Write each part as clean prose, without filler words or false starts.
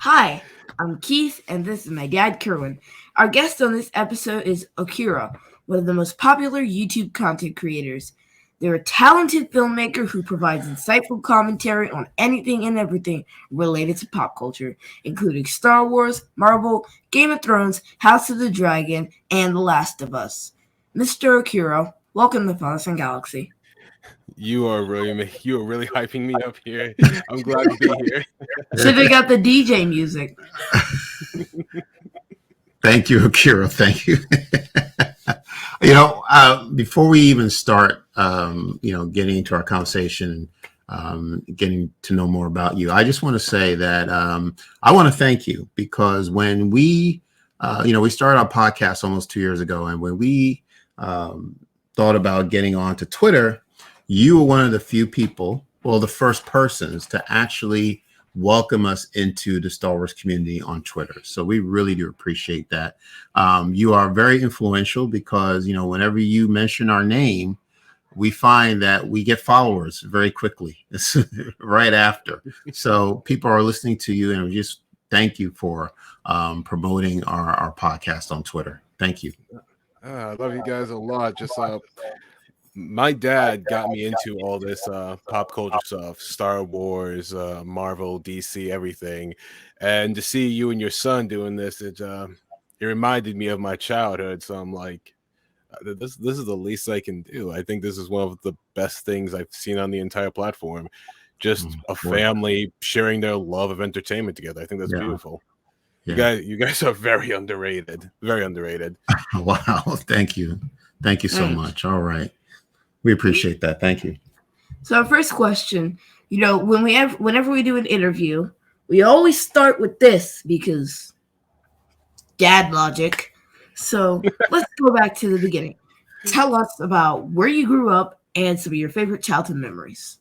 Hi, I'm Keith, and this is my dad, Kerwin. Our guest on this episode is Okiro, one of the most popular YouTube content creators. They're a talented filmmaker who provides insightful commentary on anything and everything related to pop culture, including Star Wars, Marvel, Game of Thrones, House of the Dragon, and The Last of Us. Mr. Okiro, welcome to Fathers and Galaxy. You are really hyping me up here. I'm glad to be here. Should have got the DJ music. Thank you, Okiro. Thank you. Before we even start, getting into our conversation, getting to know more about you, I just want to say that I want to thank you because when we started our podcast almost 2 years ago, and when we thought about getting onto Twitter, you were one of the few people, the first persons to actually welcome us into the Star Wars community on Twitter. So we really do appreciate that. You are very influential because, whenever you mention our name, we find that we get followers very quickly right after. So people are listening to you, and we just thank you for promoting our podcast on Twitter. Thank you. I love you guys a lot. My dad got me into all this pop culture stuff, Star Wars, Marvel, DC, everything. And to see you and your son doing this, it reminded me of my childhood. So I'm like, this is the least I can do. I think this is one of the best things I've seen on the entire platform. Just a family sharing their love of entertainment together. I think that's beautiful. Yeah. You guys are very underrated. Very underrated. Wow. Thank you. Thank you so much. All right. We appreciate that. Thank you. So our first question, whenever we do an interview, we always start with this because dad logic. So let's go back to the beginning. Tell us about where you grew up and some of your favorite childhood memories.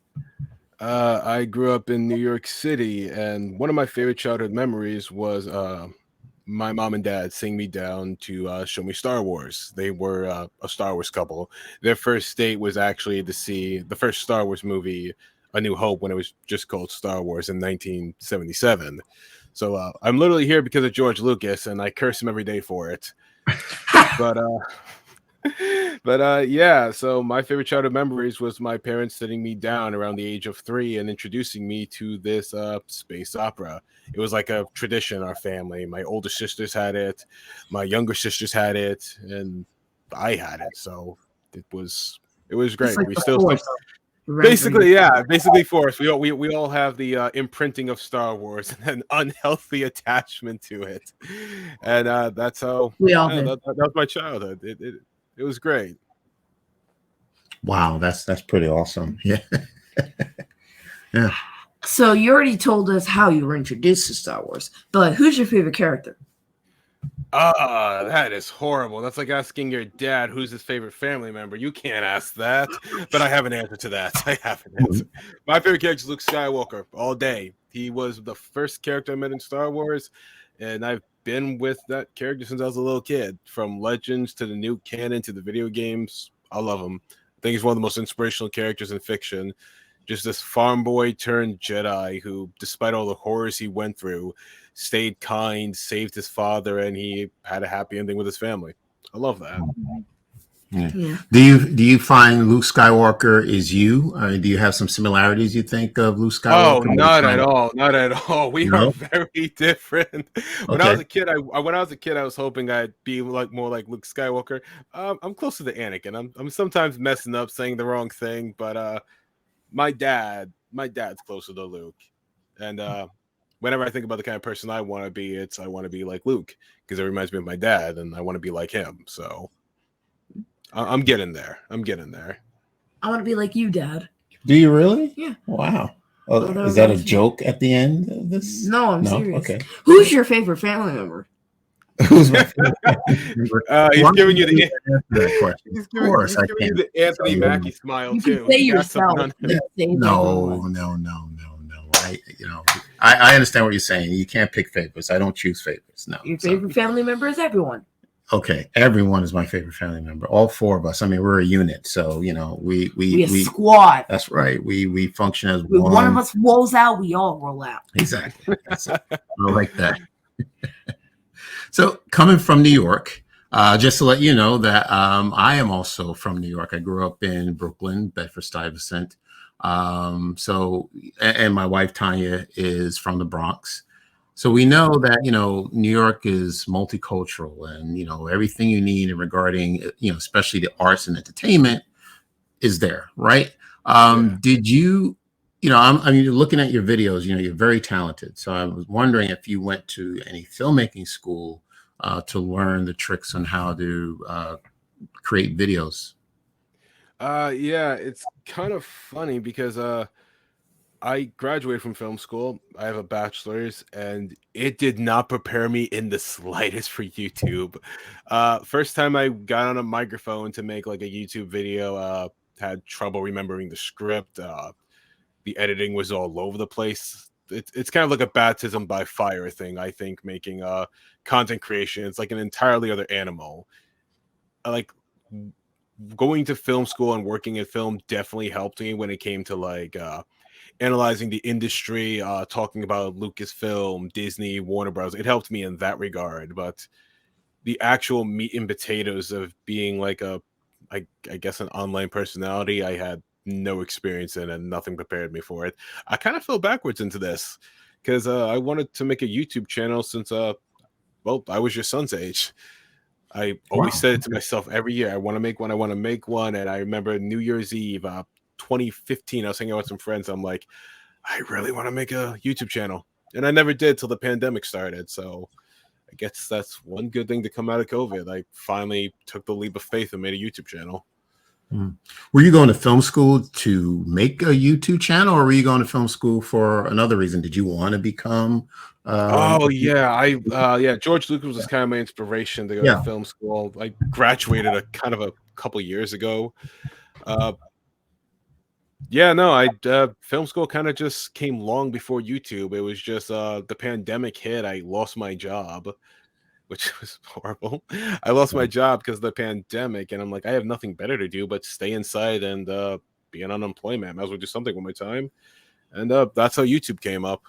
I grew up in New York City, and one of my favorite childhood memories was my mom and dad sing me down to show me Star Wars. They were a Star Wars couple. Their first date was actually to see the first Star Wars movie, A New Hope, when it was just called Star Wars in 1977. So I'm literally here because of George Lucas, and I curse him every day for it. Yeah, so my favorite childhood memories was my parents sitting me down around the age of 3 and introducing me to this space opera. It was like a tradition in our family. My older sisters had it, my younger sisters had it, and I had it. So it was great. Like we still basically Force. We all have the imprinting of Star Wars and an unhealthy attachment to it, and that's how we all did. That was my childhood. It was great. Wow, that's pretty awesome. Yeah. Yeah. So you already told us how you were introduced to Star Wars, but who's your favorite character? That is horrible. That's like asking your dad who's his favorite family member. You can't ask that, but I have an answer to that. My favorite character is Luke Skywalker all day. He was the first character I met in Star Wars, and I've been with that character since I was a little kid. From Legends to the new canon to the video games, I love him. I think he's one of the most inspirational characters in fiction. Just this farm boy turned Jedi who, despite all the horrors he went through, stayed kind, saved his father, and he had a happy ending with his family. I love that. Yeah. Do you find Luke Skywalker is you? Do you have some similarities, you think, of Luke Skywalker? Oh, not at all. Not at all. We are very different. When I was a kid, I was hoping I'd be more like Luke Skywalker. I'm closer to Anakin. I'm sometimes messing up, saying the wrong thing, but my dad's closer to Luke. And whenever I think about the kind of person I want to be, I want to be like Luke because it reminds me of my dad, and I want to be like him. So I'm getting there. I want to be like you, Dad. Do you really? Yeah. Wow. Oh, is that a joke at the end of this? No, I'm serious. Okay. Who's your favorite family member? Who's my favorite family member? He's giving you the question. He's giving you the Anthony Mackie smile you too. Can say yourself. No. I understand what you're saying. You can't pick favorites. I don't choose favorites. No. Your favorite family member is everyone. Okay, everyone is my favorite family member. All four of us. I mean, we're a unit, so We a squad. That's right. We function as When one. one of us rolls out, we all roll out. Exactly. That's it. I like that. So coming from New York, just to let you know that I am also from New York. I grew up in Brooklyn, Bedford-Stuyvesant. And my wife Tanya is from the Bronx. So we know that New York is multicultural, and everything you need regarding especially the arts and entertainment is there, right? Did you? I mean, looking at your videos, you're very talented. So I was wondering if you went to any filmmaking school to learn the tricks on how to create videos. Yeah, it's kind of funny because I graduated from film school. I have a bachelor's, and it did not prepare me in the slightest for YouTube. First time I got on a microphone to make like a YouTube video, had trouble remembering the script. The editing was all over the place. It's kind of like a baptism by fire thing. I think making content creation, it's like an entirely other animal. Like going to film school and working in film definitely helped me when it came to like analyzing the industry, talking about Lucasfilm, Disney, Warner Bros. It helped me in that regard. But the actual meat and potatoes of being like I guess an online personality, I had no experience in, and nothing prepared me for it. I kind of fell backwards into this because I wanted to make a YouTube channel since well, I was your son's age. I always Wow. said it to myself every year. I want to make one. I want to make one. And I remember New Year's Eve, 2015. I was hanging out with some friends. I'm like, I really want to make a YouTube channel, and I never did till the pandemic started. So I guess that's one good thing to come out of COVID. I finally took the leap of faith and made a YouTube channel. Were you going to film school to make a YouTube channel, or were you going to film school for another reason? Did you want to become? Oh yeah, yeah. George Lucas was kind of my inspiration to go to Yeah. film school. I graduated a couple years ago. Yeah, no, I film school kind of just came long before YouTube. It was just the pandemic hit. I lost my job, which was horrible. I lost my job because of the pandemic, and I'm like, I have nothing better to do but stay inside and be an unemployment. Might as well do something with my time, and that's how YouTube came up.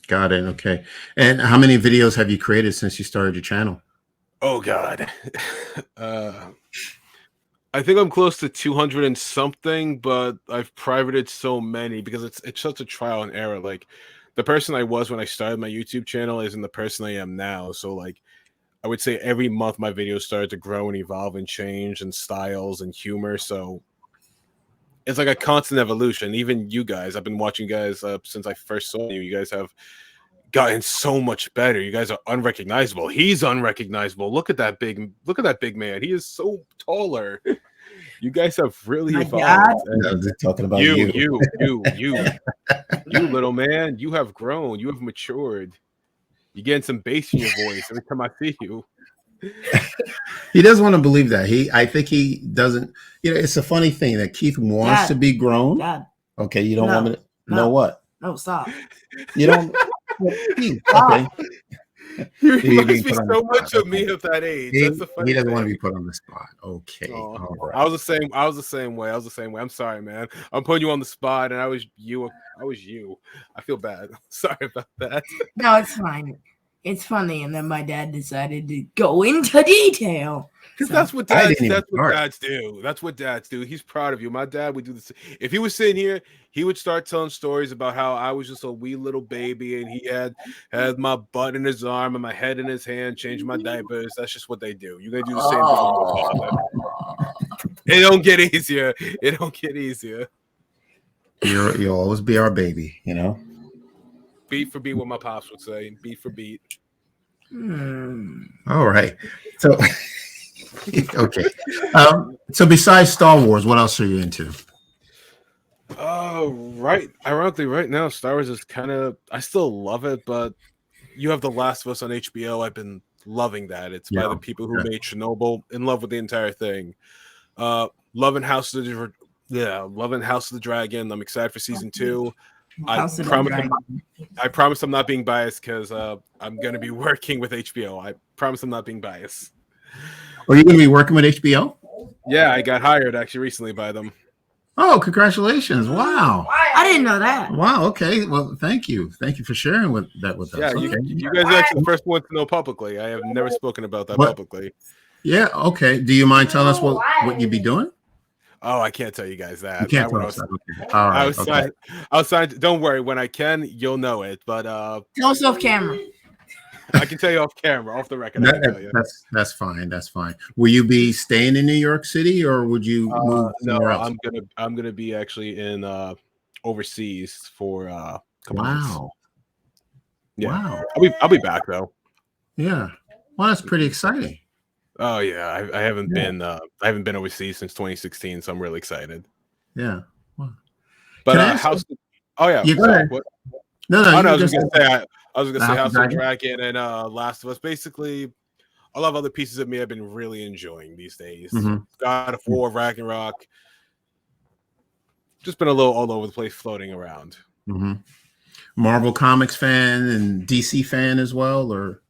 Got it. Okay. And how many videos have you created since you started your channel? Oh God. I think I'm close to 200 and something, but I've privated so many because it's such a trial and error. Like the person I was when I started my YouTube channel isn't the person I am now. So like I would say every month my videos started to grow and evolve and change and styles and humor. So it's like a constant evolution. Even you guys, I've been watching you guys since I first saw you. You guys have gotten so much better. You guys are unrecognizable. He's unrecognizable. Look at that big man. He is so taller. You guys have really evolved. Talking about you, little man. You have grown. You have matured. You're getting some bass in your voice every time I see you. He doesn't want to believe that. I think he doesn't. It's a funny thing that Keith wants to be grown. Dad. Okay, you don't want me to know what? No, stop. You don't. Keith, okay. He reminds me so much of me at that age. He, That's the funny he doesn't thing. want to be put on the spot. Okay. All right. I was the same way. I'm sorry, man. I'm putting you on the spot, and I was you. I feel bad. Sorry about that. No, it's fine. It's funny, and then my dad decided to go into detail. Because that's what dads do. That's what dads do. He's proud of you. My dad would do this. If he was sitting here, he would start telling stories about how I was just a wee little baby, and he had my butt in his arm and my head in his hand, changing my diapers. That's just what they do. You're gonna do the same thing with your father. It don't get easier. It don't get easier. You'll always be our baby, Beat for beat, what my pops would say. Beat for beat. All right. So, okay. So besides Star Wars, what else are you into? Right. Ironically, right now, Star Wars is kind of. I still love it, but you have The Last of Us on HBO. I've been loving that. It's by the people who made Chernobyl. In love with the entire thing. Loving House of the Dragon. I'm excited for season 2. I promise I'm not being biased because I'm going to be working with HBO. I promise I'm not being biased. Are you going to be working with HBO? Yeah, I got hired actually recently by them. Oh, congratulations! Wow. I didn't know that. Wow. Okay. Well, thank you. Thank you for sharing that with us. Yeah, Okay. you guys are actually the first one to know publicly. I have never spoken about that What? publicly. Yeah. Okay. Do you mind telling us what you'd be doing? Oh, I can't tell you guys that. You can't tell us that. Okay. All right. Okay. Outside. Don't worry. When I can, you'll know it. But Tell us off camera. I can tell you off camera, off the record. I can tell you. That's fine. That's fine. Will you be staying in New York City, or would you move somewhere else? I'm gonna be actually in overseas for a couple months. Yeah. Wow. I'll be back though. Yeah. Well, that's pretty exciting. Oh yeah, I haven't been overseas since 2016, so I'm really excited. Yeah. Wow. But House. Oh yeah. You go ahead. What? No. I was gonna say House of Dragon? Dragon and Last of Us. Basically, a lot of other pieces of me I've been really enjoying these days. God of War, Ragnarok. Just been a little all over the place, floating around. Marvel Comics fan and DC fan as well, or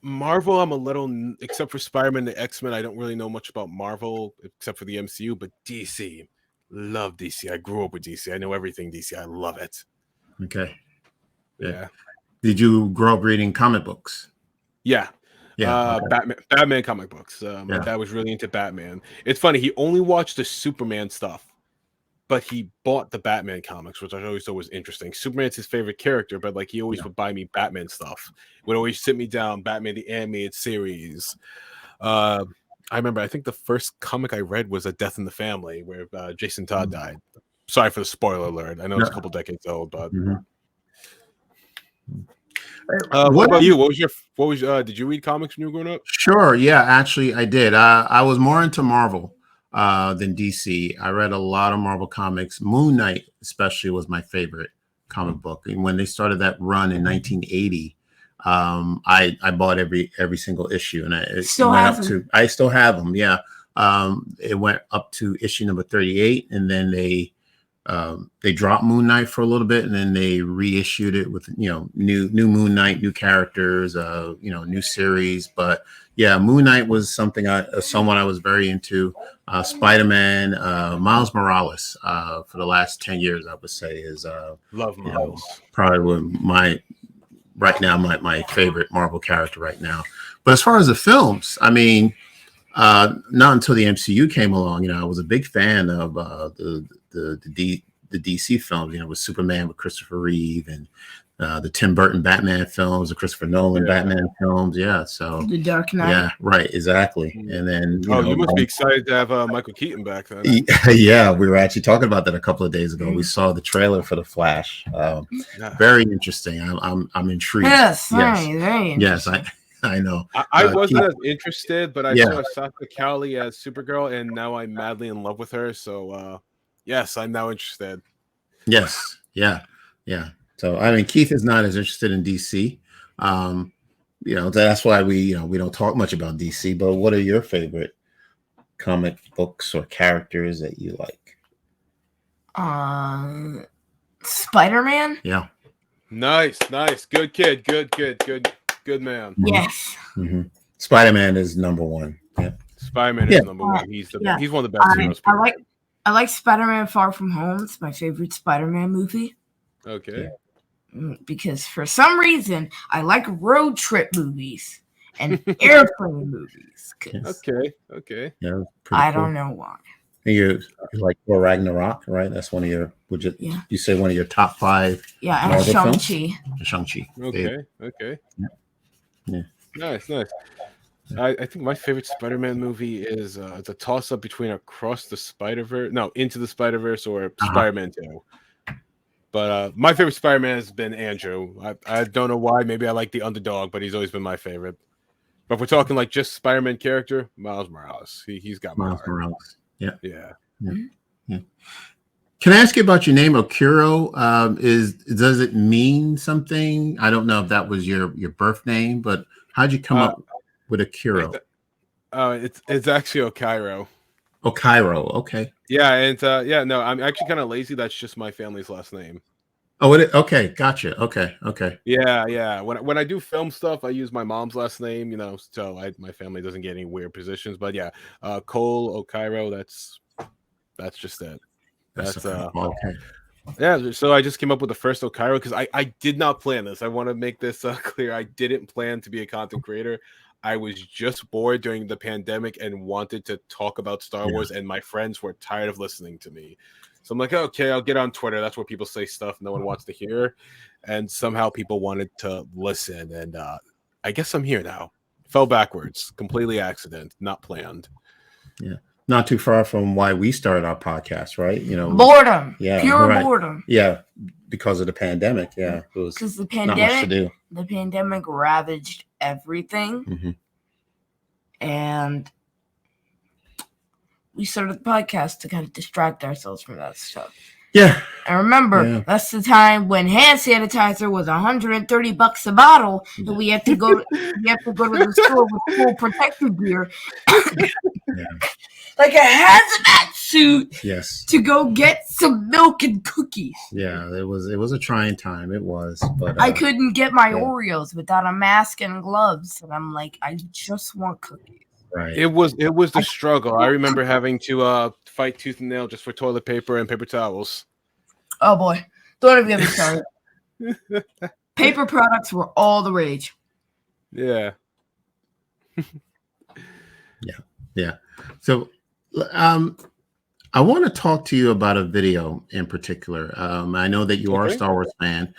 Marvel? I'm a little, except for Spider-Man, the X-Men. I don't really know much about Marvel except for the MCU. But DC, love DC. I grew up with DC. I know everything DC. I love it. Okay. Yeah. Did you grow up reading comic books? Yeah. Yeah. Okay. Batman comic books. My dad was really into Batman. It's funny. He only watched the Superman stuff, but he bought the Batman comics, which I always thought was interesting. Superman's his favorite character, but like he always would buy me Batman stuff. Would always sit me down, Batman the animated series. I remember, I think the first comic I read was A Death in the Family, where Jason Todd died. Sorry for the spoiler alert. I know it's a couple decades old, but what about you? Did you read comics when you were growing up? Sure. Yeah, actually I did. I was more into Marvel than DC. I read a lot of Marvel comics. Moon Knight especially was my favorite comic book. And when they started that run in 1980, I bought every single issue, and I still have them. Yeah. It went up to issue number 38, and then they dropped Moon Knight for a little bit, and then they reissued it with new Moon Knight, new characters, new series. But yeah, Moon Knight was someone I was very into. Spider-Man, Miles Morales, for the last 10 years, I would say is love Miles. Probably my favorite Marvel character right now. But as far as the films, I mean, not until the MCU came along, I was a big fan of the DC films, with Superman with Christopher Reeve, and the Tim Burton Batman films, the Christopher Nolan Batman films. Yeah. So The Dark Knight. Yeah, right. Exactly. And then, you must be excited to have Michael Keaton back then. Yeah, we were actually talking about that a couple of days ago. We saw the trailer for The Flash. Very interesting. I'm intrigued. Yes. Very interesting. Yes, I know. I wasn't as interested, but I saw Sasha Cowley as Supergirl, and now I'm madly in love with her. So, yes, I'm now interested. Yes. Yeah. So, I mean, Keith is not as interested in DC. That's why we don't talk much about DC. But what are your favorite comic books or characters that you like? Spider-Man. Yeah. Nice. Good kid. Good man. Yes. Spider-Man is number one. Yeah. Spider-Man is number one. He's one of the best heroes. I like Spider-Man Far From Home. It's my favorite Spider-Man movie. Okay. Because for some reason I like road trip movies and airplane movies. Okay. Yeah. I don't know why. And you like Thor Ragnarok, right? That's one of your. You say one of your top 5? Yeah, and Shang-Chi. Shang-Chi. Okay. Yeah. Nice. I think my favorite Spider-Man movie is it's a toss-up between Into the Spider-Verse or Spider-Man 2. But my favorite Spider-Man has been Andrew. I don't know why. Maybe I like the underdog, but he's always been my favorite. But if we're talking like just Spider-Man character, Miles Morales. He's got my heart. Morales. Yeah. Yeah. Can I ask you about your name, Okiro? Does it mean something? I don't know if that was your birth name, but how'd you come up with Okiro? It's actually Okiro. Okiro, okay. Yeah, and no, I'm actually kind of lazy. That's just my family's last name. Oh, okay, gotcha. Okay. Yeah. When I do film stuff, I use my mom's last name, so my family doesn't get any weird positions. But yeah, Cole Okiro. That's just it. That's That's okay. Okay. Yeah, so I just came up with the first Okiro because I did not plan this. I want to make this clear. I didn't plan to be a content creator. I was just bored during the pandemic and wanted to talk about Star Yeah. Wars, and my friends were tired of listening to me. So I'm like, okay, I'll get on Twitter. That's where people say stuff no one wants to hear. And somehow people wanted to listen. And I guess I'm here now. Fell backwards, completely accident, not planned. Yeah. Not too far from why we started our podcast, right? Boredom. Yeah. Pure Right. boredom. Yeah. Because of the pandemic. Yeah. It was Because not much to do. the pandemic ravaged everything. Mm-hmm. And we started the podcast to kind of distract ourselves from that stuff. Yeah. And remember, that's the time when hand sanitizer was $130 a bottle, and we had to go to the store with full protective gear, like a hazmat suit, yes, to go get some milk and cookies. Yeah, it was a trying time. It was, but I couldn't get my Oreos without a mask and gloves, and I'm like, I just want cookies. Right. It was the struggle. I remember having to fight tooth and nail just for toilet paper and paper towels. Oh boy, don't even get me started. Paper products were all the rage. Yeah. Yeah. So, I want to talk to you about a video in particular. I know that you are a Star Wars fan.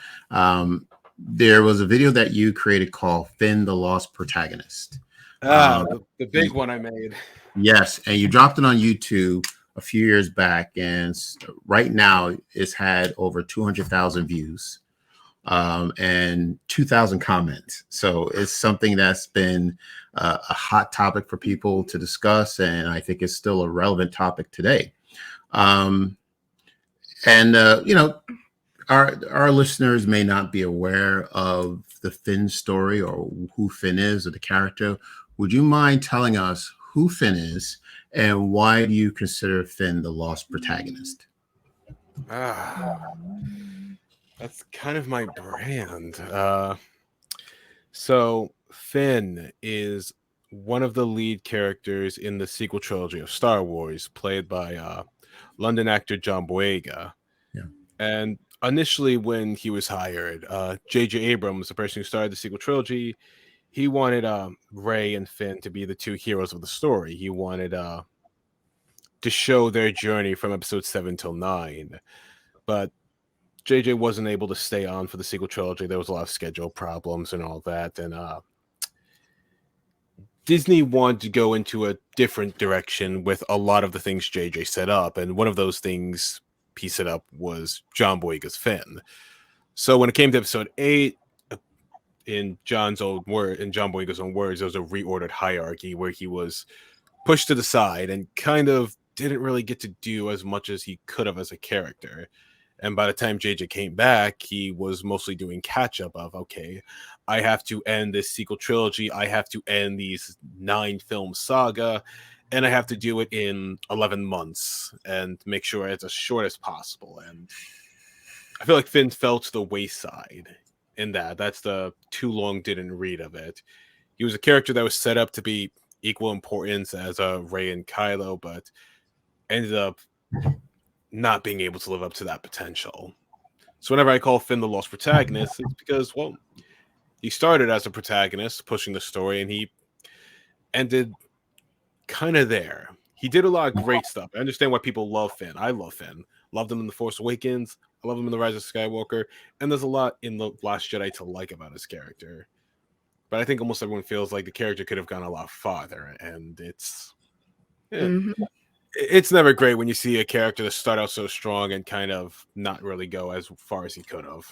There was a video that you created called Finn the Lost Protagonist. The big one I made. Yes, and you dropped it on YouTube a few years back, and right now it's had over 200,000 views and 2,000 comments. So it's something that's been a hot topic for people to discuss, and I think it's still a relevant topic today. Our listeners may not be aware of the Finn story or who Finn is or the character. Would you mind telling us who Finn is and why do you consider Finn the lost protagonist? That's kind of my brand. So Finn is one of the lead characters in the sequel trilogy of Star Wars, played by London actor John Boyega. Yeah. And initially, when he was hired, J.J. Abrams, the person who started the sequel trilogy, he wanted Rey and Finn to be the two heroes of the story. He wanted to show their journey from episode 7 till 9. But JJ wasn't able to stay on for the sequel trilogy. There was a lot of schedule problems and all that. And Disney wanted to go into a different direction with a lot of the things JJ set up. And one of those things he set up was John Boyega's Finn. So when it came to episode 8, in John Boyega's own words, there was a reordered hierarchy where he was pushed to the side and kind of didn't really get to do as much as he could have as a character. And by the time JJ came back, he was mostly doing catch up of, okay, I have to end this sequel trilogy. I have to end these 9 film saga, and I have to do it in 11 months and make sure it's as short as possible. And I feel like Finn fell to the wayside in that. That's the too long didn't read of it. He was a character that was set up to be equal importance as Rey and Kylo, but ended up not being able to live up to that potential. So whenever I call Finn the lost protagonist, it's because, well, he started as a protagonist pushing the story, and he ended kind of there. He did a lot of great stuff. I understand why people love Finn. I love Finn. Loved him in The Force Awakens. I love him in The Rise of Skywalker. And there's a lot in The Last Jedi to like about his character. But I think almost everyone feels like the character could have gone a lot farther. And it's never great when you see a character that start out so strong and kind of not really go as far as he could have.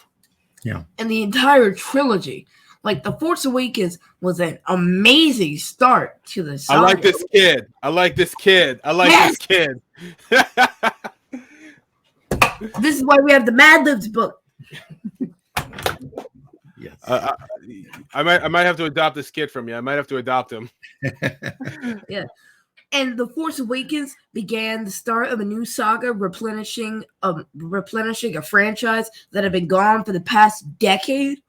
Yeah. And the entire trilogy, like The Force Awakens, was an amazing start to the saga. I like this kid. This kid. This is why we have the Mad Libs book. Yes. I might have to adopt this kid from you. I might have to adopt him. Yeah. And The Force Awakens began the start of a new saga, replenishing a franchise that had been gone for the past decade.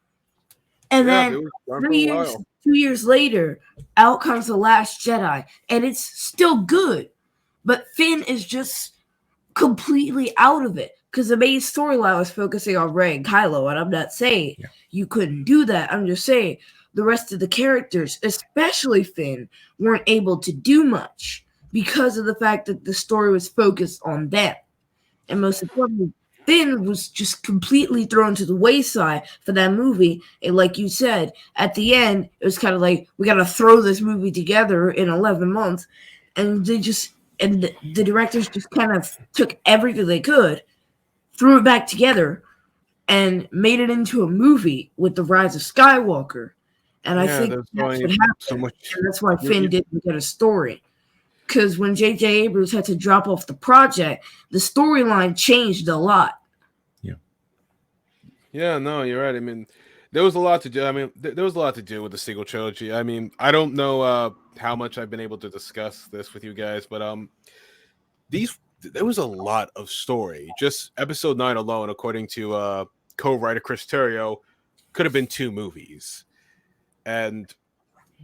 And Yeah, it then was gone for a while. 2 years later, out comes The Last Jedi, and it's still good. But Finn is just completely out of it because the main storyline was focusing on Rey and Kylo, and I'm not saying you couldn't do that. I'm just saying the rest of the characters, especially Finn, weren't able to do much because of the fact that the story was focused on them. And most importantly, Finn was just completely thrown to the wayside for that movie. And like you said, at the end, it was kind of like, we got to throw this movie together in 11 months. And the directors just kind of took everything they could, threw it back together, and made it into a movie with The Rise of Skywalker. And I think that's what happened. So much, and that's why Finn didn't get a story. Because when J.J. Abrams had to drop off the project, the storyline changed a lot. Yeah, no, you're right. I mean, there was a lot to do. I mean, there was a lot to do with the sequel trilogy. I mean, I don't know how much I've been able to discuss this with you guys, but there was a lot of story. Just episode 9 alone, according to co-writer Chris Terrio, could have been 2 movies. And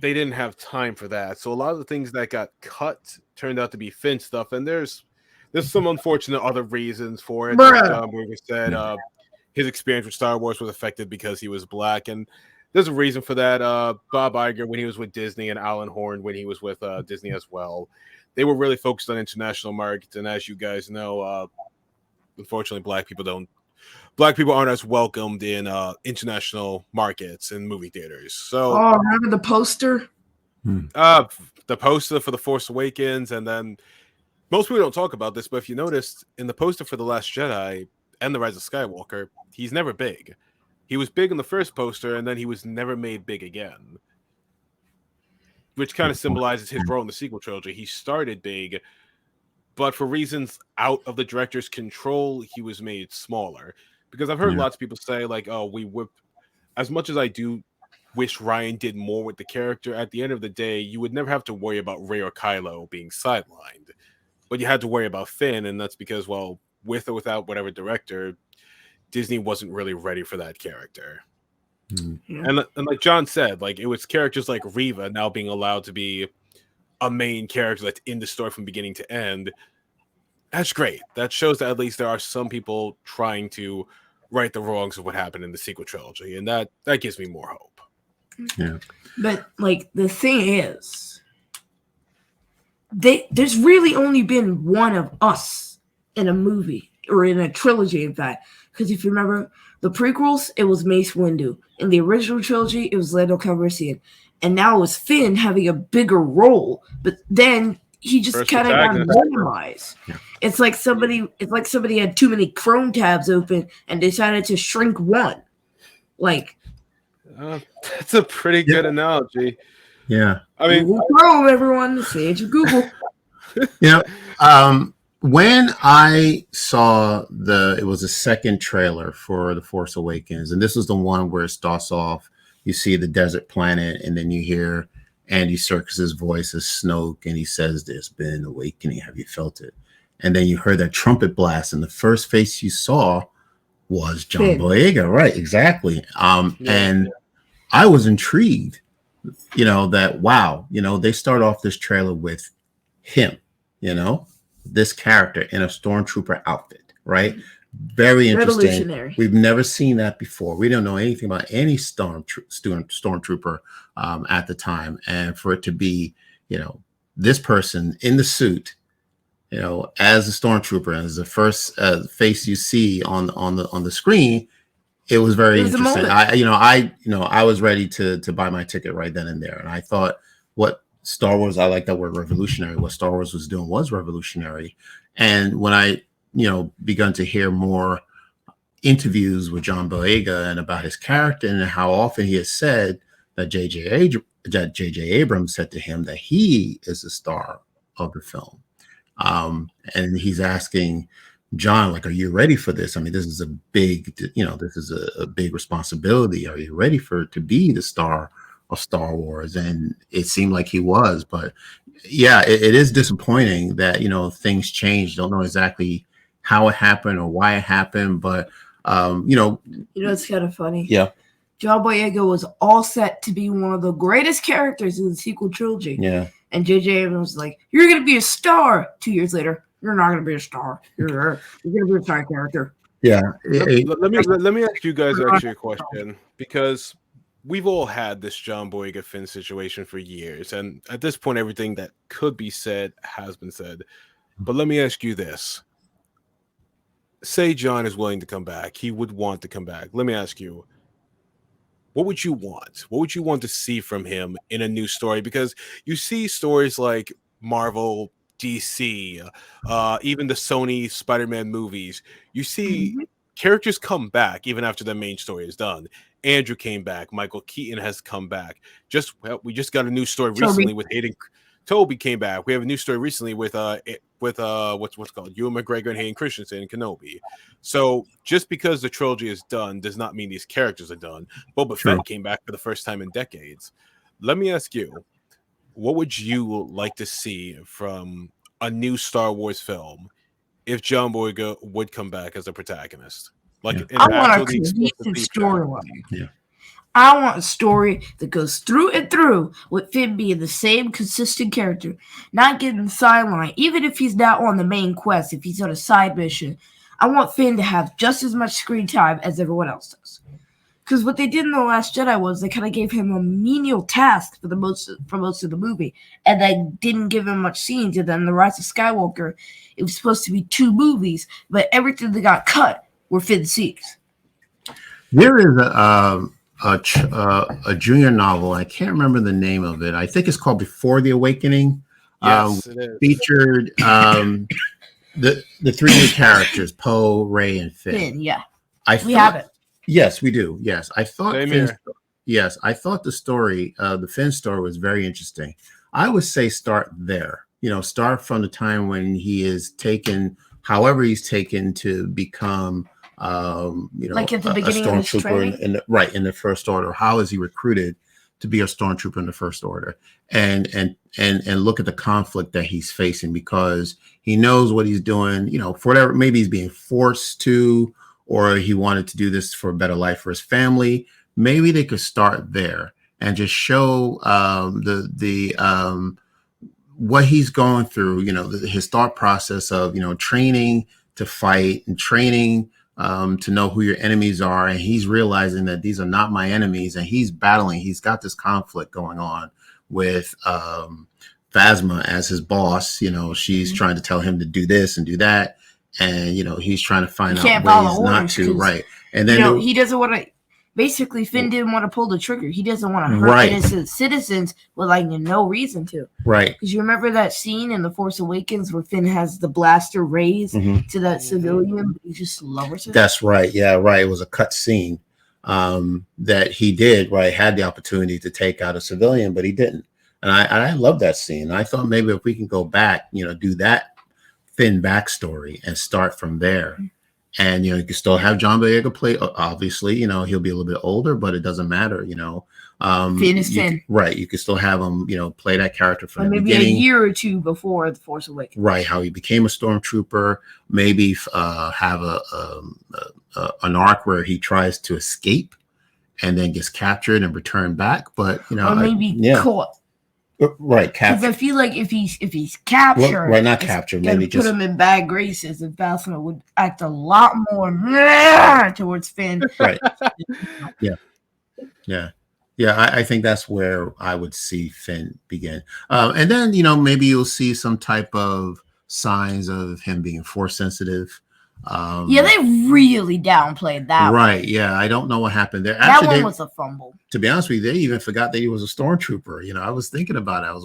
they didn't have time for that. So a lot of the things that got cut turned out to be Finn stuff. And there's some unfortunate other reasons for it. Like John Berger said, his experience with Star Wars was affected because he was black. And there's a reason for that. Bob Iger, when he was with Disney, and Alan Horn, when he was with Disney as well, they were really focused on international markets. And as you guys know, unfortunately, black people aren't as welcomed in international markets and movie theaters. So, remember the poster? The poster for The Force Awakens, and then most people don't talk about this, but if you noticed in the poster for The Last Jedi and The Rise of Skywalker, he's never big. He was big in the first poster, and then he was never made big again, which kind of symbolizes his role in the sequel trilogy. He started big, but for reasons out of the director's control, he was made smaller. Because I've heard lots of people say, like, oh, as much as I do wish Ryan did more with the character, at the end of the day, you would never have to worry about Rey or Kylo being sidelined. But you had to worry about Finn, and that's because, well, with or without whatever director, Disney wasn't really ready for that character. And like John said, like, it was characters like Reva now being allowed to be a main character that's in the story from beginning to end. That's great. That shows that at least there are some people trying to right the wrongs of what happened in the sequel trilogy, and that gives me more hope. Yeah. But like the thing is, there's really only been one of us in a movie or in a trilogy, in fact. Because if you remember the prequels, it was Mace Windu. In the original trilogy, it was Lando Calrissian, and now it was Finn having a bigger role. But then he just kind of got minimized. Yeah. It's like somebody had too many Chrome tabs open and decided to shrink one. Like, that's a pretty good analogy. Yeah, I mean, Google Chrome, everyone, say it to Google. When I saw it was a second trailer for The Force Awakens, and this was the one where it starts off. You see the desert planet, and then you hear Andy Serkis's voice as Snoke, and he says, "There's been an awakening. Have you felt it?" And then you heard that trumpet blast, and the first face you saw was John Boyega. Right, exactly. And I was intrigued, that, wow, they start off this trailer with him, this character in a stormtrooper outfit, right? Very interesting. Revolutionary. We've never seen that before. We don't know anything about any stormtrooper at the time. And for it to be, this person in the suit, as a stormtrooper, and as the first face you see on the screen, it was very interesting. I was ready to buy my ticket right then and there. And I thought what Star Wars, I like that word revolutionary. What Star Wars was doing was revolutionary. And when I, begun to hear more interviews with John Boyega and about his character and how often he has said that J.J. Abrams said to him that he is the star of the film. And he's asking John, like, are you ready for this? I mean, this is a big, this is a big responsibility. Are you ready for it to be the star of Star Wars? And it seemed like he was, but Yeah, it is disappointing that things change. Don't know exactly how it happened or why it happened, but It's kind of funny. yeah, John Boyega was all set to be one of the greatest characters in the sequel trilogy. yeah. And J.J. Abrams was like, "You're going to be a star." 2 years later, you're not going to be a star. You're going to be a side character. Yeah. Let me ask you guys actually a question, because we've all had this John Boyega Finn situation for years, and at this point, everything that could be said has been said. But let me ask you this: say John is willing to come back, he would want to come back. Let me ask you, what would you want? What would you want to see from him in a new story? Because you see stories like Marvel, DC, even the Sony Spider-Man movies. You see characters come back even after the main story is done. Andrew came back. Michael Keaton has come back. We just got a new story recently with Hayden. Toby came back. We have a new story recently with what's called Ewan McGregor and Hayden Christensen and Kenobi. So just because the trilogy is done does not mean these characters are done. Boba Fett came back for the first time in decades. Let me ask you, what would you like to see from a new Star Wars film if John Boyega would come back as a protagonist? Like an I want a actually cohesive storyline. Yeah. I want a story that goes through and through with Finn being the same consistent character, not getting sidelined, even if he's not on the main quest, if he's on a side mission. I want Finn to have just as much screen time as everyone else does. Because what they did in The Last Jedi was they kind of gave him a menial task for most of the movie, and they didn't give him much scenes. And then The Rise of Skywalker, it was supposed to be 2 movies, but everything that got cut were Finn scenes. There is a junior novel. I can't remember the name of it. I think it's called Before the Awakening. Yes, it is. Featured the 3 new characters, Poe, Rey, and Finn. Yeah. We have it. Yes, we do. Yes, I thought. Yes, I thought the story, the Finn story, was very interesting. I would say start there. Start from the time when he is taken, however he's taken to become, like at the beginning of his training, in the First Order. How is he recruited to be a stormtrooper in the First Order, and look at the conflict that he's facing, because he knows what he's doing. For whatever, maybe he's being forced to, or he wanted to do this for a better life for his family. Maybe they could start there and just show what he's going through. His thought process of training to fight and training to know who your enemies are, and he's realizing that these are not my enemies, and he's battling. He's got this conflict going on with Phasma as his boss. She's trying to tell him to do this and do that, and he's trying to find out ways not to. Right, and then he doesn't want to. Basically, Finn didn't want to pull the trigger. He doesn't want to hurt innocent citizens with no reason to. Right. Because you remember that scene in The Force Awakens where Finn has the blaster raised to that civilian, but he just lowers it. That's right. Yeah, right. It was a cut scene that he did. Right, had the opportunity to take out a civilian, but he didn't. And I love that scene. I thought maybe if we can go back, do that Finn backstory and start from there. And you can still have John Boyega play. Obviously, he'll be a little bit older, but it doesn't matter. Finn is Finn, right? You can still have him, play that character from the maybe beginning, a year or 2 before The Force Awakens. Right, how he became a stormtrooper. Maybe have an arc where he tries to escape and then gets captured and returned back. But or maybe caught. Right, because I feel like if he's captured, not captured, maybe put him in bad graces, and Phasma would act a lot more towards Finn. Right. Yeah. I think that's where I would see Finn begin, and then maybe you'll see some type of signs of him being force sensitive. They really downplayed that. Right. One. Yeah. I don't know what happened there. Actually, that one was a fumble. To be honest with you, they even forgot that he was a stormtrooper. I was thinking about it. I was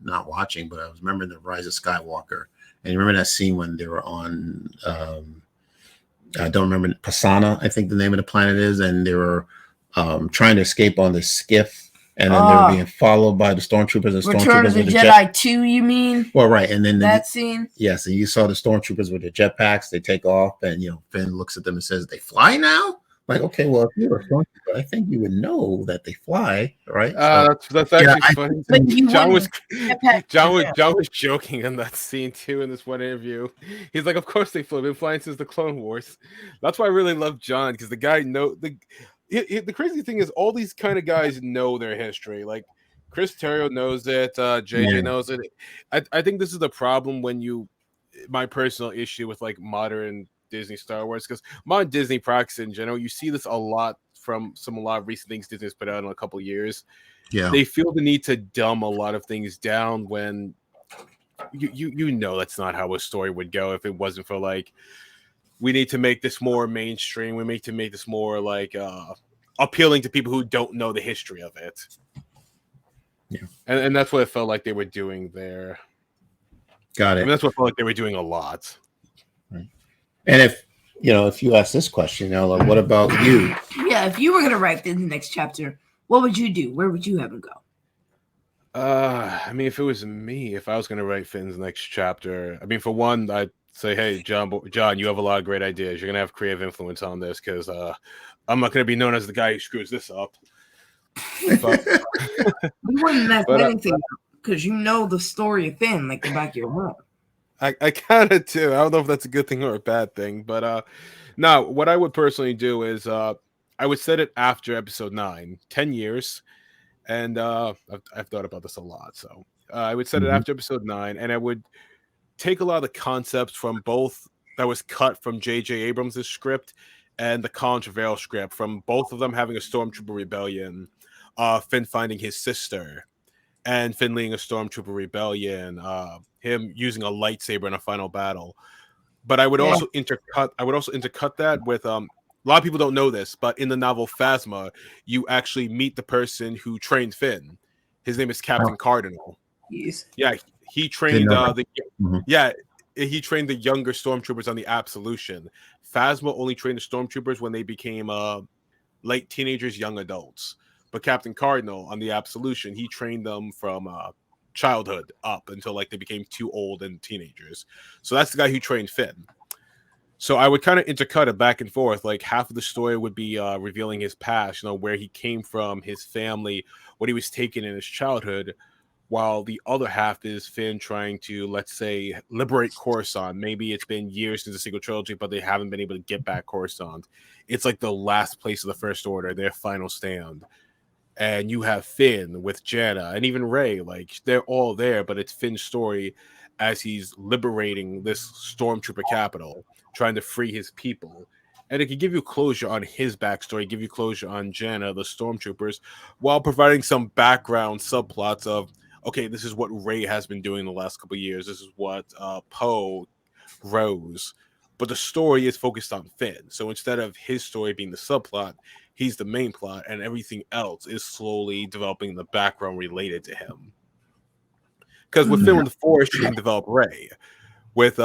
not watching, but I was remembering The Rise of Skywalker. And you remember that scene when they were on, I don't remember, Pasana, I think the name of the planet is. And they were trying to escape on the skiff. And then they were being followed by the stormtroopers. And Return of the Jedi 2, you mean? Well, right. And then that scene? Yes. And you saw the stormtroopers with their jetpacks. They take off, and Finn looks at them and says, "They fly now?" Like, okay, well, if you were a stormtrooper, I think you would know that they fly, right? So, That's yeah, actually funny. But you John was wouldn't. Jetpack, yeah. John was joking in that scene too in this one interview. He's like, "Of course they flew. Been flying since the Clone Wars." That's why I really love John because the guy the crazy thing is all these kind of guys know their history. Like Chris Terrio knows it. JJ yeah, knows it. I think this is the problem when my personal issue with like modern Disney Star Wars because modern Disney practice in general, you see this a lot from a lot of recent things Disney's put out in a couple of years. yeah, They feel the need to dumb a lot of things down when you know that's not how a story would go if it wasn't for like we need to make this more mainstream. We need to make this more like appealing to people who don't know the history of it. yeah. And that's what it felt like they were doing there. Got I it. mean, that's what it felt like they were doing a lot. Right. And if you ask this question, like, what about you? Yeah, if you were gonna write the next chapter, what would you do? Where would you have him go? I mean, if it was me, if I was going to write Finn's next chapter, I mean, for one, I'd say, hey, John, you have a lot of great ideas. You're going to have creative influence on this because I'm not going to be known as the guy who screws this up. But, You wouldn't mess but anything up because you know the story of Finn like the back of your hand. I kind of do. I don't know if that's a good thing or a bad thing. But no, what I would personally do is I would set it after episode 9, 10 years. And I've thought about this a lot. So I would set it after episode 9, and I would take a lot of the concepts from both that was cut from J.J. Abrams' script and the Colin Trevorrow script from both of them having a Stormtrooper rebellion, Finn finding his sister, and Finn leading a Stormtrooper rebellion, him using a lightsaber in a final battle. But I would also intercut that with a lot of people don't know this, but in the novel Phasma, you actually meet the person who trained Finn. His name is Captain Cardinal. Yes. Yeah, he trained he trained the younger stormtroopers on the Absolution. Phasma only trained the stormtroopers when they became late teenagers, young adults. But Captain Cardinal on the Absolution, he trained them from childhood up until like they became too old and teenagers. So that's the guy who trained Finn. So I would kind of intercut it back and forth. Like half of the story would be revealing his past, where he came from, his family, what he was taking in his childhood, while the other half is Finn trying to, let's say, liberate Coruscant. Maybe it's been years since the sequel trilogy, but they haven't been able to get back Coruscant. It's like the last place of the First Order, their final stand. And you have Finn with Janna and even Rey, like they're all there, but it's Finn's story as he's liberating this stormtrooper capital, trying to free his people. And it can give you closure on his backstory, give you closure on Janna, the stormtroopers, while providing some background subplots of, okay, this is what Rey has been doing the last couple of years. This is what Poe, Rose. But the story is focused on Finn. So instead of his story being the subplot, he's the main plot, and everything else is slowly developing the background related to him. Because with Finn with the Force, you can develop Rey. With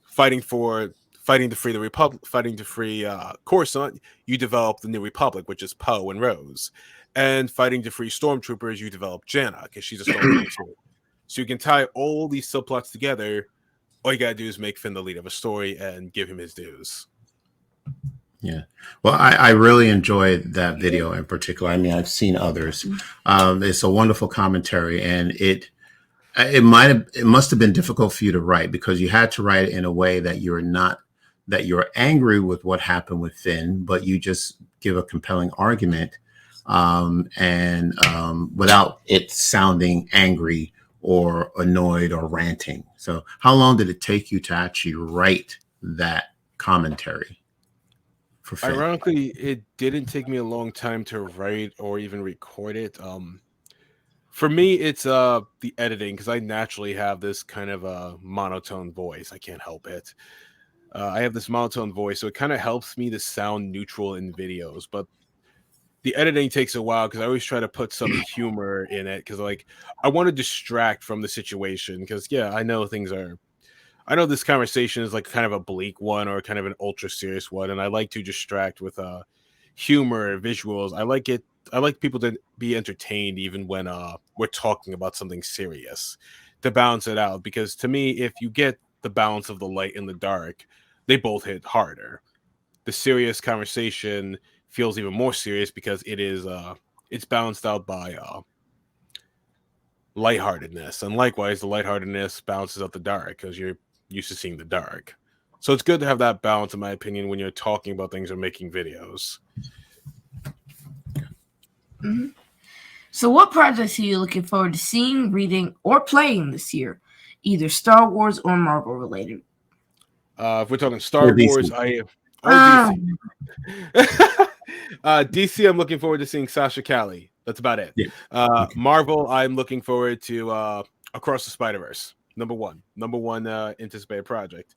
fighting to free the Republic, fighting to free Coruscant, you develop the New Republic, which is Poe and Rose. And fighting to free Stormtroopers, you develop Janna, because she's a Stormtrooper too. So you can tie all these subplots together. All you gotta do is make Finn the lead of a story and give him his dues. Yeah. Well, I really enjoyed that video in particular. I mean, I've seen others. It's a wonderful commentary, and it must have been difficult for you to write because you had to write it in a way that you're angry with what happened with Finn, but you just give a compelling argument, and without it sounding angry or annoyed or ranting. So how long did it take you to actually write that commentary for Finn? Ironically, it didn't take me a long time to write or even record it. For me, it's the editing, because I naturally have this kind of a monotone voice. I can't help it. I have this monotone voice, so it kind of helps me to sound neutral in videos. But the editing takes a while because I always try to put some humor in it, because like I want to distract from the situation. Because I know this conversation is like kind of a bleak one or kind of an ultra serious one, and I like to distract with humor, visuals. I like people to be entertained even when we're talking about something serious, to balance it out. Because to me, if you get the balance of the light and the dark, they both hit harder. The serious conversation feels even more serious because it is it's balanced out by lightheartedness, and likewise the lightheartedness balances out the dark because you're used to seeing the dark. So it's good to have that balance, in my opinion, when you're talking about things or making videos. Mm-hmm. So what projects are you looking forward to seeing, reading, or playing this year? Either Star Wars or Marvel related. If we're talking Star Wars, DC. DC, I'm looking forward to seeing Sasha Calle. That's about it. Yeah. Okay. Marvel, I'm looking forward to Across the Spider-Verse. Number one anticipated project.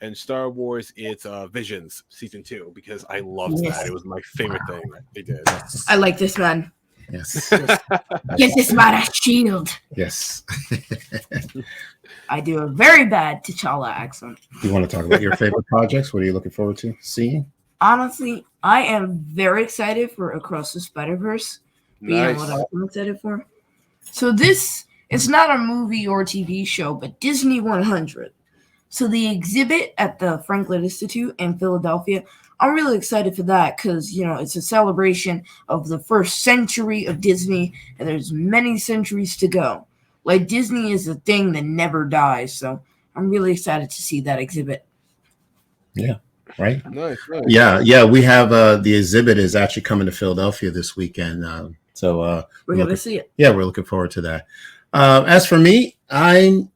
And Star Wars, it's Visions Season 2 because I loved that. It was my favorite thing that they did. I like this man. Yes. Get this man a shield. Yes. I do a very bad T'Challa accent. You want to talk about your favorite projects? What are you looking forward to seeing? Honestly, I am very excited for Across the Spider-Verse. Nice. What I'm excited for. So this is not a movie or TV show, but Disney 100. So the exhibit at the Franklin Institute in Philadelphia, I'm really excited for that because, it's a celebration of the first century of Disney, and there's many centuries to go. Like, Disney is a thing that never dies, so I'm really excited to see that exhibit. Yeah, right? Nice. Yeah, we have the exhibit is actually coming to Philadelphia this weekend. So we're going to see it. Yeah, we're looking forward to that. As for me, I'm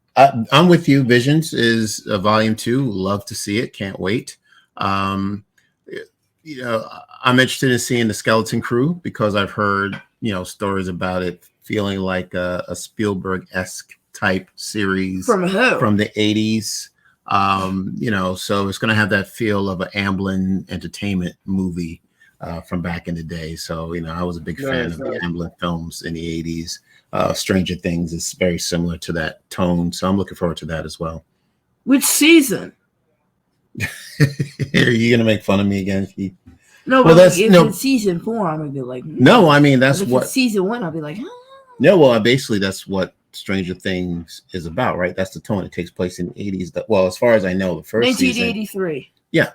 with you. Visions is volume 2. Love to see it. Can't wait. I'm interested in seeing the Skeleton Crew because I've heard, stories about it feeling like a Spielberg-esque type series from the 80s. So it's going to have that feel of an Amblin Entertainment movie from back in the day. So, I was a big fan of the Amblin films in the 80s. Stranger Things is very similar to that tone. So I'm looking forward to that as well. Which season? Are you going to make fun of me again, Keith? No, but if it's season 4, I'm going to be like... No, I mean, that's what... It's season 1, I'll be like... No, well, basically, that's what Stranger Things is about, right? That's the tone. It takes place in the 80s. As far as I know, the first 1983. Season... Yeah.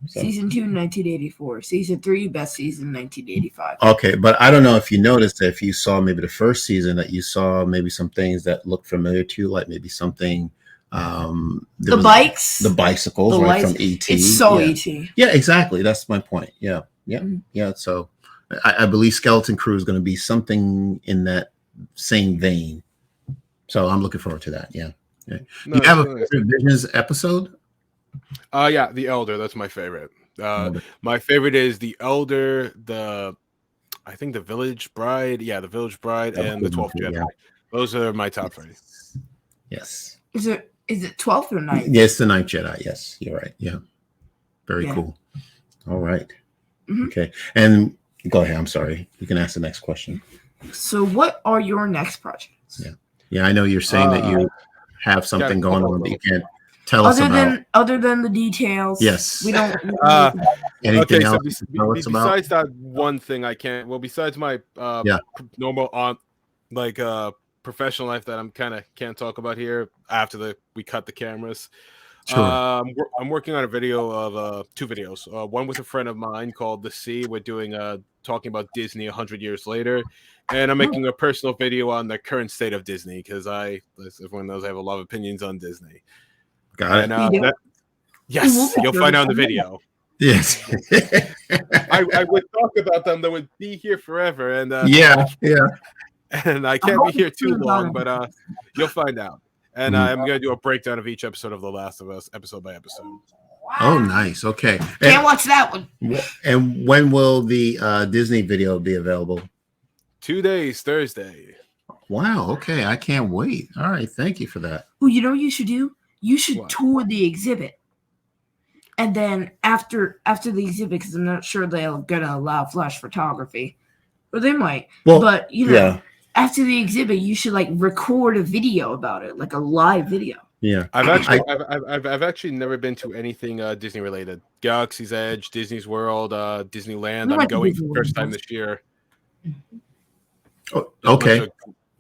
So, Season 2, 1984. Season 3, best season, 1985. Okay, but I don't know if you noticed that if you saw maybe the first season that you saw maybe some things that looked familiar to you, like maybe something... the bikes? The bicycles, right, from E.T. It's so E.T. Yeah, exactly. That's my point. Yeah. So I believe Skeleton Crew is going to be something in that same vein. So I'm looking forward to that. Yeah. You have a favorite Visions episode? Yeah, The Elder. That's my favorite. My favorite is The Elder, I think The Village Bride. Yeah, The Village Bride and The 12th Jedi. Yeah. Those are my top 3. Yes. Is it 12th or 9th? Yes, The 9th Jedi. Yes, you're right. Yeah. Very cool. All right. Mm-hmm. Okay. And go ahead. I'm sorry. You can ask the next question. So what are your next projects? Yeah, I know you're saying that you have something going on that you can't tell us about. Other than the details. Yes. We don't anything else besides that one thing I can't. Well, besides my normal professional life that I'm kind of can't talk about here after we cut the cameras. Sure. I'm working on a video of 2 videos. One with a friend of mine called The Sea. We're doing talking about Disney 100 years later, and I'm making a personal video on the current state of Disney because as everyone knows, I have a lot of opinions on Disney. Got it. Yes, you'll find out in the video. Yes. I would talk about them. They would be here forever, and and I can't be here too long, but you'll find out. And I'm going to do a breakdown of each episode of The Last of Us, episode by episode. Oh, nice. Okay. Can't watch that one. And when will the Disney video be available? 2 days, Thursday. Wow. Okay. I can't wait. All right. Thank you for that. Well, you know what you should do? You should tour the exhibit. And then after the exhibit, because I'm not sure they're going to allow flash photography. Or they might. Well, but, after the exhibit, you should record a video about it, like a live video. Yeah, I've actually never been to anything Disney related. Galaxy's Edge, Disney's World, Disneyland. I'm going for the first time this year. Oh, okay.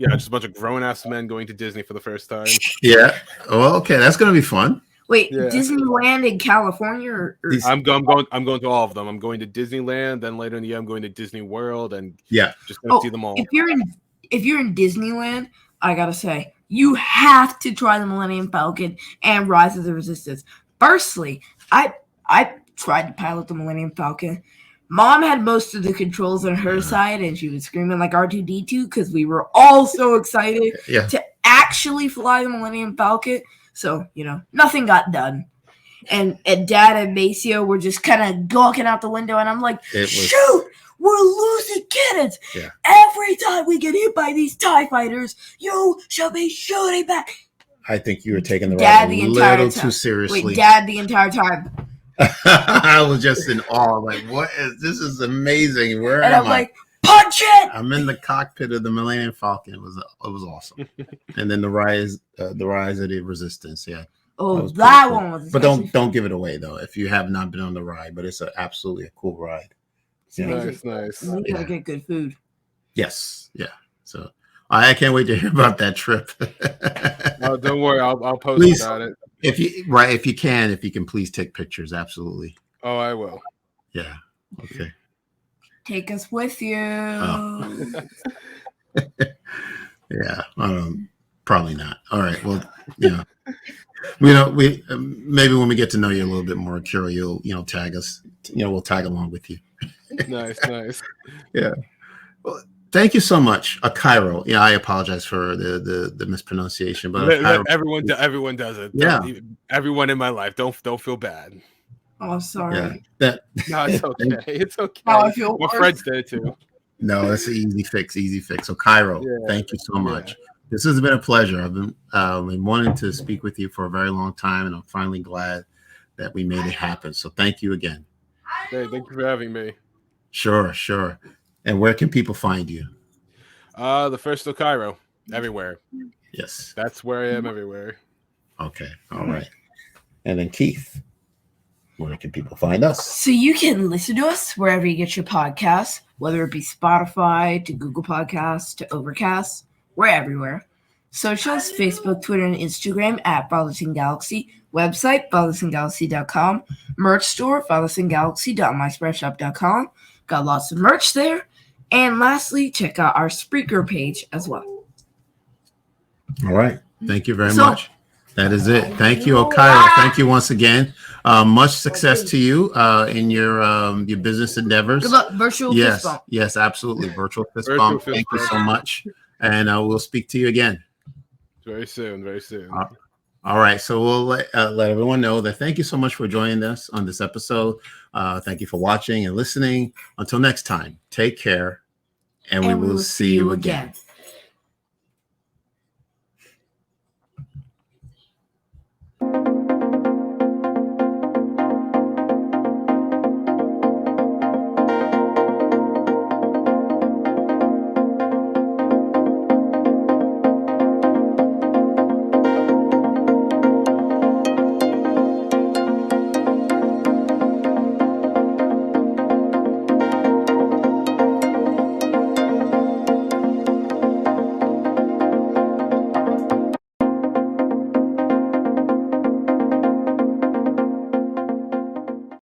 Just a bunch of grown ass men going to Disney for the first time. Yeah. Well, okay, that's gonna be fun. Wait, Yeah. Disneyland in California or These- I'm going to all of them. I'm going to Disneyland, then later in the year I'm going to Disney World, and Yeah. just gonna see them all. If you're in Disneyland, I gotta say, you have to try the Millennium Falcon and Rise of the Resistance. Firstly, I tried to pilot the Millennium Falcon. Mom had most of the controls on her side, and she was screaming like R2-D2 because we were all so excited Yeah. to actually fly the Millennium Falcon. So, nothing got done. And Dad and Maceo were just kind of gawking out the window, and I'm like, shoot! We're losing cannons. Yeah. Every time we get hit by these TIE fighters, you should be shooting back. I think you were taking the Dad ride the a entire little time. too seriously. Wait, Dad the entire time. I was just in awe. Like, this is amazing. Where And am I'm I? like, punch it! I'm in the cockpit of the Millennium Falcon. It was awesome. And then the rise of the Resistance. Yeah. Oh, was that pretty cool. one was. But don't give it away though if you have not been on the ride. But it's absolutely a cool ride. Yeah. Nice. We gotta get good food. Yes. Yeah. So I can't wait to hear about that trip. Oh, don't worry, I'll post Please. about it. If you can please take pictures. Absolutely. Oh, I will. Yeah. Okay. Take us with you. Oh. Yeah. Probably not. All right. Well, yeah. We maybe when we get to know you a little bit more, Okiro, you'll tag us. We'll tag along with you. Nice. Yeah. Well, thank you so much, Okiro. Yeah, I apologize for the mispronunciation, but Okiro, everyone does it. Yeah. Everyone in my life. Don't feel bad. Oh, sorry. Yeah, No, it's okay. It's okay. Oh, I feel My worse. friends did it too. no, that's an easy fix. So, Okiro, thank you so much. Yeah. This has been a pleasure. I've been wanting to speak with you for a very long time, and I'm finally glad that we made it happen. So, thank you again. Hey, thank you for having me. Sure. And where can people find you? The first Okiro, everywhere. Yes. That's where I am everywhere. Okay. All right. And then Keith, where can people find us? So you can listen to us wherever you get your podcasts, whether it be Spotify to Google Podcasts to Overcast. We're everywhere. Socials, Facebook, Twitter, and Instagram at Fatherson Galaxy. Website, FatherSonGalaxy.com. Merch store, FatherSonGalaxy.myspreadshop.com. Got lots of merch there. And lastly, check out our Spreaker page as well. All right. Thank you very much. That is it. Thank you, Okiro. Thank you once again. Much success to you in your business endeavors. Good luck. Virtual fist bump. Yes, absolutely. Virtual fist bump. Thank you so much. And we'll speak to you again. Very soon. All right. So we'll let everyone know that thank you so much for joining us on this episode. Thank you for watching and listening. Until next time, take care, and we will see you again.